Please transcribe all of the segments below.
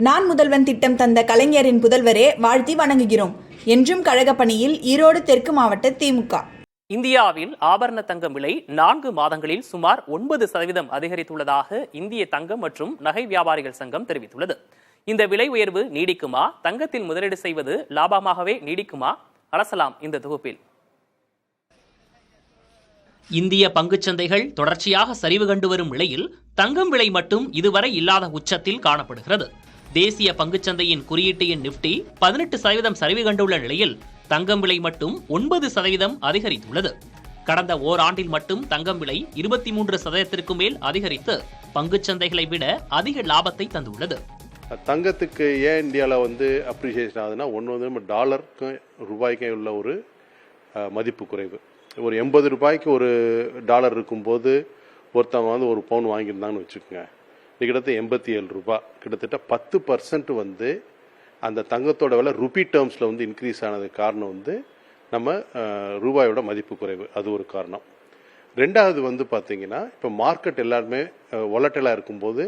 நான் முதல்வன் திட்டம் தந்த கலைஞரின் புதல்வரே வாழ்த்தி வணங்குகிறோம் என்றும் கழக பணியில் ஈரோடு தெற்கு மாவட்ட திமுக. இந்தியாவில் ஆபரண தங்கம் விலை 4 மாதங்களில் சுமார் 9% அதிகரித்துள்ளதாக இந்திய தங்கம் மற்றும் நகை வியாபாரிகள் சங்கம் தெரிவித்துள்ளது. இந்த விலை உயர்வு நீடிக்குமா? தங்கத்தில் முதலீடு செய்வது லாபமாகவே நீடிக்குமா? அலசலாம் இந்த தொகுப்பில். இந்திய பங்குச்சந்தைகள் தொடர்ச்சியாக சரிவு கண்டு வரும் நிலையில் தங்கம் விலை மட்டும் இதுவரை இல்லாத உச்சத்தில் காணப்படுகிறது. தேசிய பங்குச்சந்தையின் குறியீட்டு எண் நிப்டி 18% சரிவு கண்டுள்ள நிலையில் தங்கம் விலை மட்டும் 9% அதிகரித்துள்ளது. கடந்த ஓராண்டில் மட்டும் தங்கம் விலை 23%ற்கு மேல் அதிகரித்து பங்குச்சந்தைகளை விட அதிக லாபத்தை தந்துள்ளது. தங்கத்துக்கு ஏன் இந்தியாவில் அப்ரிசியேஷன் ஆகுதுன்னா, ஒன்று டாலருக்கும் ரூபாய்க்கும் உள்ள ஒரு மதிப்பு குறைவு. ஒரு 80 ரூபாய்க்கு ஒரு டாலர் இருக்கும்போது ஒருத்தவங்க ஒரு பவுன் வாங்கியிருந்தாங்கன்னு வச்சுக்கோங்க, கிட்டத்தட்ட 87 ரூபாய், கிட்டத்தட்ட 10% அந்த தங்கத்தோட விலை ருபி டேர்ம்ஸில் இன்க்ரீஸ் ஆனதுக்கு காரணம் நம்ம ரூபாயோட மதிப்பு குறைவு. அது ஒரு காரணம். ரெண்டாவது பார்த்தீங்கன்னா, இப்போ மார்க்கெட் எல்லாருமே வொலட்டைலாக இருக்கும்போது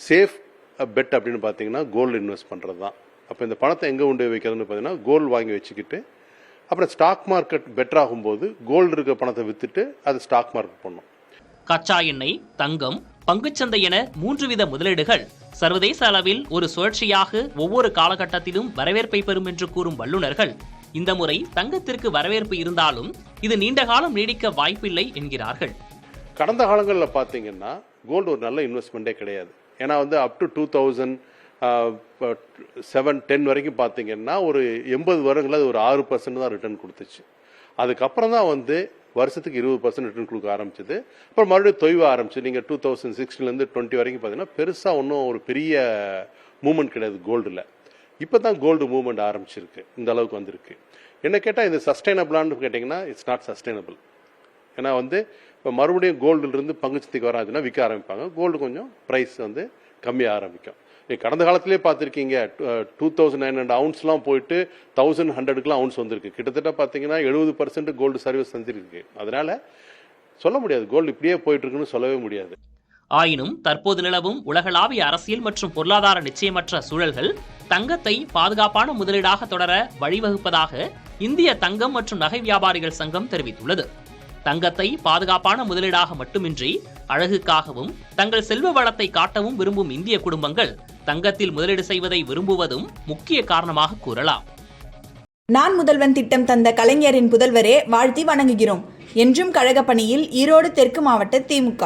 சேஃப் பெட் அப்படின்னு பார்த்தீங்கன்னா கோல்டு இன்வெஸ்ட் பண்ணுறது தான். அப்போ இந்த பணத்தை எங்கே கொண்டு வைக்கிறதுன்னு பார்த்தீங்கன்னா, கோல்டு வாங்கி வச்சுக்கிட்டு அப்புறம் ஸ்டாக் மார்க்கெட் பெட்டர் ஆகும்போது கோல்டு இருக்க பணத்தை விற்றுட்டு அது ஸ்டாக் மார்க்கெட் பண்ணும். கச்சா எண்ணெய், தங்கம், பங்குச்சந்தை என 3 வித முதலீடுகள் சர்வதேச அளவில் ஒரு சுழற்சியாக ஒவ்வொரு காலகட்டத்திலும் வரவேற்பை பெறும் என்று கூறும் வல்லுநர்கள், இந்த முறை தங்கத்திற்கு வரவேற்பு இருந்தாலும் இது நீண்ட காலம் நீடிக்க வாய்ப்பில்லை என்கிறார்கள். கடந்த காலங்களில் பார்த்தீங்கன்னா கோல்டு ஒரு நல்ல இன்வெஸ்ட்மெண்ட்டே கிடையாது. ஏன்னா அப் டு 2007-10 வரைக்கும் பார்த்தீங்கன்னா ஒரு 80 வருடங்கள் அது ஒரு 6% தான் ரிட்டர்ன் கொடுத்துச்சு. அதுக்கப்புறம் தான் வருஷத்துக்கு 20% ரிட்டர்ன் கொடுக்க ஆரம்பிச்சது. அப்புறம் மறுபடியும் தொய்வ ஆரம்பிச்சு. நீங்கள் 2016 20 வரைக்கும் பார்த்தீங்கன்னா பெருசாக ஒன்றும் ஒரு பெரிய மூவ்மெண்ட் கிடையாது கோல்டில். இப்போ தான் கோல்டு மூவ்மெண்ட் ஆரம்பிச்சிருக்கு, இந்த அளவுக்கு வந்திருக்கு. என்ன கேட்டால் இது சஸ்டைனபிளான்னு கேட்டிங்கன்னா இட்ஸ் நாட் சஸ்டைனபிள். ஏன்னா இப்போ மறுபடியும் கோல்டுலேருந்து பங்குச்சந்தைக்கு வராதுன்னா விற்க ஆரம்பிப்பாங்க. கோல்டு கொஞ்சம் ப்ரைஸ் கம்மியாக ஆரம்பிக்கும். கடந்த காலத்திலே பார்த்துருக்கீங்க, 2900 அவுன்ஸ்லாம் போயிட்டு 1100க்குலாம் அவுன்ஸ் வந்திருக்கு. கிட்டத்தட்ட பார்த்தீங்கன்னா 70% கோல்டு சர்வீஸ் செஞ்சிருக்கு. அதனால சொல்ல முடியாது கோல்டு இப்படியே போயிட்டு இருக்குன்னு சொல்லவே முடியாது. ஆயினும் தற்போது நிலவும் உலகளாவிய அரசியல் மற்றும் பொருளாதார நிச்சயமற்ற சூழல்கள் தங்கத்தை பாதுகாப்பான முதலீடாக தொடர வழிவகுப்பதாக இந்திய தங்கம் மற்றும் நகை வியாபாரிகள் சங்கம் தெரிவித்துள்ளது. தங்கத்தை பாதுகாப்பான முதலீடாக மட்டுமின்றி அழகுக்காகவும் தங்கள் செல்வ வளத்தை காட்டவும் விரும்பும் இந்திய குடும்பங்கள் தங்கத்தில் முதலீடு செய்வதை விரும்புவதும் முக்கிய காரணமாக கூறலாம். நான் முதல்வன் திட்டம் தந்த கலைஞரின் புதல்வரே வாழ்த்தி வணங்குகிறோம் என்றும் கழக பணியில் ஈரோடு தெற்கு மாவட்ட திமுக.